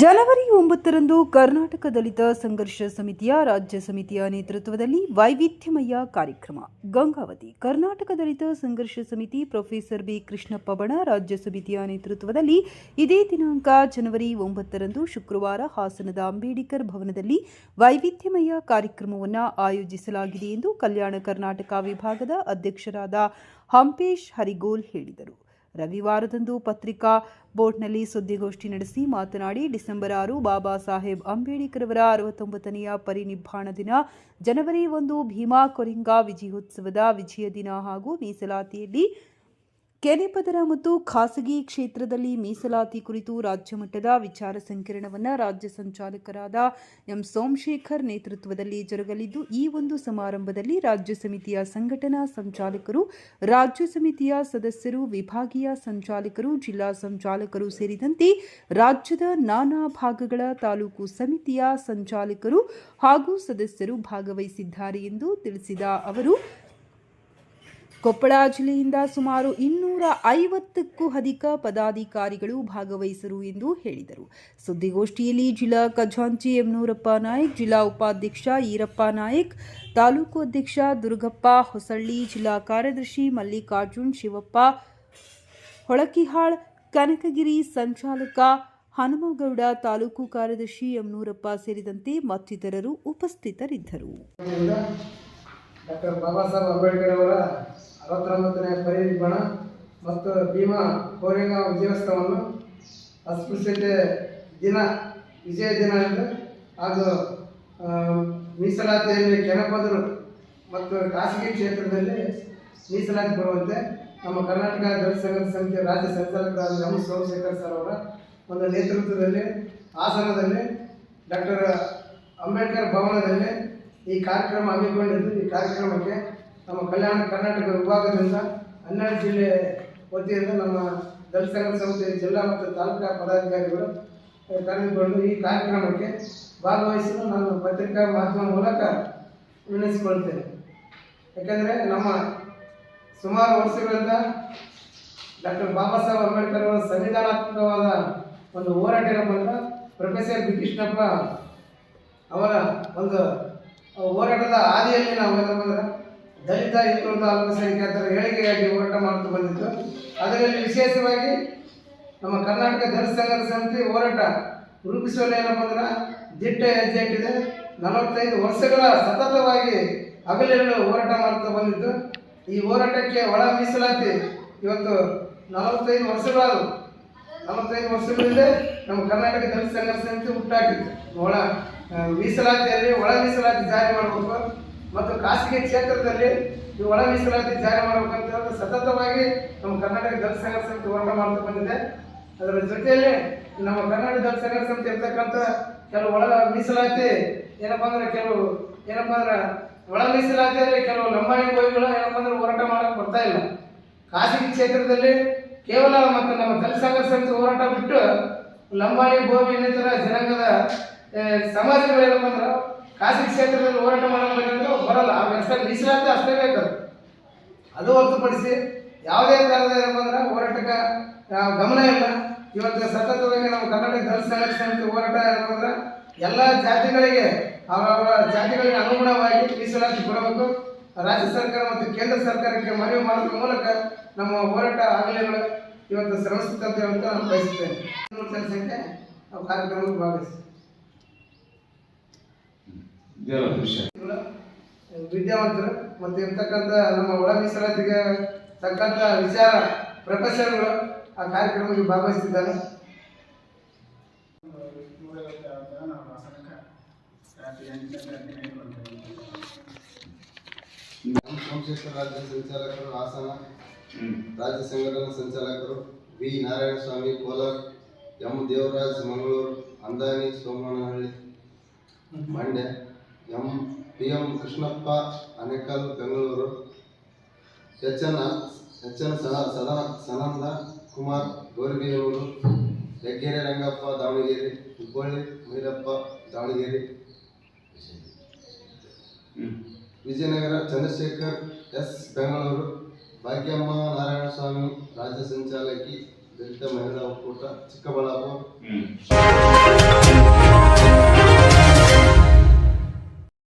ಜನವರಿ 9ರಂದು ಕರ್ನಾಟಕ ದಲಿತ ಸಂಘರ್ಷ ಸಮಿತಿಯ ರಾಜ್ಯ ಸಮಿತಿಯ ನೇತೃತ್ವದಲ್ಲಿ ವೈವಿಧ್ಯಮಯ ಕಾರ್ಯಕ್ರಮ. ಗಂಗಾವತಿ ಕರ್ನಾಟಕ ದಲಿತ ಸಂಘರ್ಷ ಸಮಿತಿ ಪ್ರೊಫೆಸರ್ ಬಿ ಕೃಷ್ಣಪ್ಪ ಬಣ ರಾಜ್ಯ ಸಮಿತಿಯ ನೇತೃತ್ವದಲ್ಲಿ ಇದೇ ದಿನಾಂಕ ಜನವರಿ 9ರಂದು ಶುಕ್ರವಾರ ಹಾಸನದ ಅಂಬೇಡ್ಕರ್ ಭವನದಲ್ಲಿ ವೈವಿಧ್ಯಮಯ ಕಾರ್ಯಕ್ರಮವನ್ನು ಆಯೋಜಿಸಲಾಗಿದೆ ಎಂದು ಕಲ್ಯಾಣ ಕರ್ನಾಟಕ ವಿಭಾಗದ ಅಧ್ಯಕ್ಷರಾದ ಹಂಪೇಶ್ ಹರಿಗೋಲ್ ಹೇಳಿದರು. ರವಿವಾರದಂದು ಪತ್ರಿಕಾ ಬೋರ್ಡ್ನಲ್ಲಿ ಸುದ್ದಿಗೋಷ್ಠಿ ನಡೆಸಿ ಮಾತನಾಡಿ, ಡಿಸೆಂಬರ್ 6 ಬಾಬಾ ಸಾಹೇಬ್ ಅಂಬೇಡ್ಕರ್ ಅವರ 69ನೆಯ ಪರಿನಿಬ್ಬಾಣ ದಿನ, ಜನವರಿ 1 ಭೀಮಾ ಕೊರೆಂಗ ವಿಜಯೋತ್ಸವದ ವಿಜಯ ದಿನ ಹಾಗೂ ಮೀಸಲಾತಿಯಲ್ಲಿ ಕೆನೆಪದರ ಮತ್ತು ಖಾಸಗಿ ಕ್ಷೇತ್ರದಲ್ಲಿ ಮೀಸಲಾತಿ ಕುರಿತು ರಾಜ್ಯ ಮಟ್ಟದ ವಿಚಾರ ಸಂಕಿರಣವನ್ನು ರಾಜ್ಯ ಸಂಚಾಲಕರಾದ ಎಂ ಸೋಮಶೇಖರ್ ನೇತೃತ್ವದಲ್ಲಿ ಜರುಗಲಿದ್ದು, ಈ ಒಂದು ಸಮಾರಂಭದಲ್ಲಿ ರಾಜ್ಯ ಸಮಿತಿಯ ಸಂಘಟನಾ ಸಂಚಾಲಕರು, ರಾಜ್ಯ ಸಮಿತಿಯ ಸದಸ್ಯರು, ವಿಭಾಗೀಯ ಸಂಚಾಲಕರು, ಜಿಲ್ಲಾ ಸಂಚಾಲಕರು ಸೇರಿದಂತೆ ರಾಜ್ಯದ ನಾನಾ ಭಾಗಗಳ ತಾಲೂಕು ಸಮಿತಿಯ ಸಂಚಾಲಕರು ಹಾಗೂ ಸದಸ್ಯರು ಭಾಗವಹಿಸಿದ್ದಾರೆ ಎಂದು ತಿಳಿಸಿದ ಅವರು, ಕೊಪ್ಪಳ ಜಿಲ್ಲೆಯಿಂದ ಸುಮಾರು 250ಕ್ಕೂ ಅಧಿಕ ಪದಾಧಿಕಾರಿಗಳು ಭಾಗವಹಿಸರು ಎಂದು ಹೇಳಿದರು. ಸುದ್ದಿಗೋಷ್ಠಿಯಲ್ಲಿ ಜಿಲ್ಲಾ ಖಜಾಂಚಿ ಯಮನೂರಪ್ಪ ನಾಯಕ್, ಜಿಲ್ಲಾ ಉಪಾಧ್ಯಕ್ಷ ಈರಪ್ಪ ನಾಯಕ್, ತಾಲೂಕು ಅಧ್ಯಕ್ಷ ದುರ್ಗಪ್ಪ ಹೊಸಳ್ಳಿ, ಜಿಲ್ಲಾ ಕಾರ್ಯದರ್ಶಿ ಮಲ್ಲಿಕಾರ್ಜುನ್ ಶಿವಪ್ಪ ಹೊಳಕಿಹಾಳ್, ಕನಕಗಿರಿ ಸಂಚಾಲಕ ಹನುಮಗೌಡ, ತಾಲೂಕು ಕಾರ್ಯದರ್ಶಿ ಯಮನೂರಪ್ಪ ಸೇರಿದಂತೆ ಮತ್ತಿತರರು ಉಪಸ್ಥಿತರಿದ್ದರು. ಡಾಕ್ಟರ್ ಬಾಬಾ ಸಾಹೇಬ್ ಅಂಬೇಡ್ಕರ್ ಅವರ 69ನೇ ಪರಿನಿಬ್ಬಾಣ ಮತ್ತು ಭೀಮಾ ಕೊರೆಂಗ ವಿಜಯೋತ್ಸವವನ್ನು ಅಸ್ಪೃಶ್ಯತೆ ದಿನ, ವಿಜಯ ದಿನ ಎಂದು ಹಾಗೂ ಮೀಸಲಾತಿಯಲ್ಲಿ ಕೆನಪದರು ಮತ್ತು ಖಾಸಗಿ ಕ್ಷೇತ್ರದಲ್ಲಿ ಮೀಸಲಾತಿ ಬರುವಂತೆ ನಮ್ಮ ಕರ್ನಾಟಕ ದಲಿತ ಸಂಘರ್ಷ ಸಮಿತಿಯ ರಾಜ್ಯ ಸಂಚಾಲಕರಾದ ಎಂ ಸೋಮಶೇಖರ್ ಸರ್ ಅವರ ಒಂದು ನೇತೃತ್ವದಲ್ಲಿ ಹಾಸನದಲ್ಲಿ ಡಾಕ್ಟರ್ ಅಂಬೇಡ್ಕರ್ ಭವನದಲ್ಲಿ ಈ ಕಾರ್ಯಕ್ರಮ ಹಮ್ಮಿಕೊಂಡಿದ್ದು, ಈ ಕಾರ್ಯಕ್ರಮಕ್ಕೆ ನಮ್ಮ ಕಲ್ಯಾಣ ಕರ್ನಾಟಕ ವಿಭಾಗದಿಂದ 12 ಜಿಲ್ಲೆ ವತಿಯಿಂದ ನಮ್ಮ ದಲಿತ ಸಂಘರ್ಷ ಸಮಿತಿ ಜಿಲ್ಲಾ ಮತ್ತು ತಾಲೂಕಾ ಪದಾಧಿಕಾರಿಗಳು ಕರೆದುಕೊಂಡು ಈ ಕಾರ್ಯಕ್ರಮಕ್ಕೆ ಭಾಗವಹಿಸಲು ನಾನು ಪತ್ರಿಕಾ ಮಾಧ್ಯಮ ಮೂಲಕ ವಿನಂತಿಸಿಕೊಳ್ತೇನೆ. ಯಾಕೆಂದರೆ ನಮ್ಮ ಸುಮಾರು ವರ್ಷಗಳಿಂದ ಡಾಕ್ಟರ್ ಬಾಬಾ ಸಾಹೇಬ್ ಅಂಬೇಡ್ಕರ್ ಅವರ ಸಂವಿಧಾನಾತ್ಮಕವಾದ ಒಂದು ಹೋರಾಟ ಏನಪ್ಪ, ಪ್ರೊಫೆಸರ್ ಬಿ ಕೃಷ್ಣಪ್ಪ ಅವರ ಒಂದು ಹೋರಾಟದ ಹಾದಿಯಲ್ಲಿ ನಾವು ಏನಂದ್ರೆ ದಲಿತ, ಹಿಂದುಳಿದ, ಅಲ್ಪಸಂಖ್ಯಾತರ ಏಳಿಗೆಗಾಗಿ ಹೋರಾಟ ಮಾಡುತ್ತಾ ಬಂದಿದ್ದು. ಅದರಲ್ಲಿ ವಿಶೇಷವಾಗಿ ನಮ್ಮ ಕರ್ನಾಟಕ ದಲಿತ ಸಂಘರ್ಷ ಸಮಿತಿ ಹೋರಾಟ ರೂಪಿಸುವಲ್ಲಿ ಏನಪ್ಪ ಅಂದ್ರೆ ದಿಟ್ಟ ಹೆಜ್ಜೆ ಇಟ್ಟಿದೆ. 45 ವರ್ಷಗಳ ಸತತವಾಗಿ ಹಗಲಿರುಳು ಹೋರಾಟ ಮಾಡುತ್ತಾ ಬಂದಿದ್ದು. ಈ ಹೋರಾಟಕ್ಕೆ ಒಳ ಮೀಸಲಾತಿ ಇವತ್ತು 45 ವರ್ಷಗಳಾದವು. 45 ವರ್ಷಗಳಿಂದ ನಮ್ಮ ಕರ್ನಾಟಕ ದಲಿತ ಸಂಘರ್ಷ ಸಮಿತಿ ಹುಟ್ಟಾಕಿತ್ತು. ಒಳ ಮೀಸಲಾತಿಯಲ್ಲಿ ಒಳ ಮೀಸಲಾತಿ ಜಾರಿ ಮಾಡಬೇಕು ಮತ್ತು ಖಾಸಗಿ ಕ್ಷೇತ್ರದಲ್ಲಿ ಈ ಒಳ ಮೀಸಲಾತಿ ಜಾರಿ ಮಾಡಬೇಕಂತ ಸತತವಾಗಿ ನಮ್ಮ ಕರ್ನಾಟಕ ದಲಿತ ಸಂಘರ್ಷ ಸಮಿತಿ ಹೋರಾಟ ಮಾಡ್ತಾ ಬಂದಿದೆ. ಅದರ ಜೊತೆಯಲ್ಲಿ ನಮ್ಮ ಕರ್ನಾಟಕ ದಲಿತ ಸಂಘರ್ಷ ಸಮಿತಿ ಇರ್ತಕ್ಕಂಥ ಕೆಲವು ಒಳ ಮೀಸಲಾತಿ ಏನಪ್ಪ ಅಂದ್ರೆ ಒಳ ಮೀಸಲಾತಿಯಲ್ಲಿ ಕೆಲವು ಲಂಬಾಣಿ ಗೋವಿಗಳು ಏನಪ್ಪ ಅಂದ್ರೆ ಹೋರಾಟ ಮಾಡಕ್ಕೆ ಬರ್ತಾ ಇಲ್ಲ. ಖಾಸಗಿ ಕ್ಷೇತ್ರದಲ್ಲಿ ಕೇವಲ ಮತ್ತು ನಮ್ಮ ದಲಿತ ಸಂಘರ್ಷ ಸಮಿತಿ ಹೋರಾಟ ಬಿಟ್ಟು ಲಂಬಾಣಿ ಗೋವಿ ಇನ್ನಿತರ ಜನಾಂಗದ ಸಮಾಜಗಳು ಏನಪ್ಪ ಅಂದ್ರೆ ಖಾಸಗಿ ಕ್ಷೇತ್ರದಲ್ಲಿ ಹೋರಾಟ ಮಾಡಬೇಕು ಬರಲ್ಲ. ಅಷ್ಟೇ ಮೀಸಲಾತಿ ಅಷ್ಟೇ ಬೇಕು. ಅದು ಹೊರತುಪಡಿಸಿ ಯಾವುದೇ ಥರದ ಏನಪ್ಪ ಅಂದ್ರೆ ಹೋರಾಟಕ್ಕೆ ಗಮನ ಇಲ್ಲ. ಇವತ್ತು ಸತತವಾಗಿ ನಮ್ಮ ಕರ್ನಾಟಕ ದಲಿತ ಸಂಘರ್ಷ ಸಮಿತಿ ಹೋರಾಟ ಏನಪ್ಪ ಅಂದ್ರೆ ಎಲ್ಲ ಜಾತಿಗಳಿಗೆ ಅವರವರ ಜಾತಿಗಳಿಗೆ ಅನುಗುಣವಾಗಿ ಮೀಸಲಾತಿ ಕೊಡಬೇಕು. ರಾಜ್ಯ ಸರ್ಕಾರ ಮತ್ತು ಕೇಂದ್ರ ಸರ್ಕಾರಕ್ಕೆ ಮನವಿ ಮಾಡೋದ್ರ ಮೂಲಕ ನಮ್ಮ ಹೋರಾಟ ಆಗಲಿಗಳು ಇವತ್ತು ಶ್ರಮಿಸುತ್ತೆ ಅಂತ ಹೇಳುತ್ತಾ ನಾನು ಬಯಸುತ್ತೇನೆ. ಸಂಖ್ಯೆ ನಾವು ಕಾರ್ಯಕ್ರಮಕ್ಕೆ ಭಾಗವಹಿಸಿ ವಿದ್ಯಾವಂತರು ಮತ್ತು ಇರ್ತಕ್ಕಂಥ ನಮ್ಮ ಒಳ ಮೀಸಲಾತಿಗೆ ತಕ್ಕಂಥ ವಿಚಾರ ಪ್ರೊಫೆಸರ್ಗಳು ಆ ಕಾರ್ಯಕ್ರಮಕ್ಕೆ ಭಾಗವಹಿಸಿದ್ದಾರೆ. ಸೋಮಶೇಖರ್ ರಾಜ್ಯ ಸಂಚಾಲಕರು ಹಾಸನ, ರಾಜ್ಯ ಸಂಘಟನಾ ಸಂಚಾಲಕರು V Narayanaswamy Kolar, M Devaraj Mangaluru, Andani Somanahalli Mandya, PM Krishnappa Anekal Bengaluru, H N Sadananda Kumar Gauribidanur, Heggere Rangappa Davanagere, Hubballi Mylappa Davanagere, Vijayanagara Chandrashekar S Bengaluru, Bhagyamma Narayanaswamy ರಾಜ್ಯ ಸಂಚಾಲಕಿ ದಲಿತ ಮಹಿಳಾ ಒಕ್ಕೂಟ ಚಿಕ್ಕಬಳ್ಳಾಪುರ.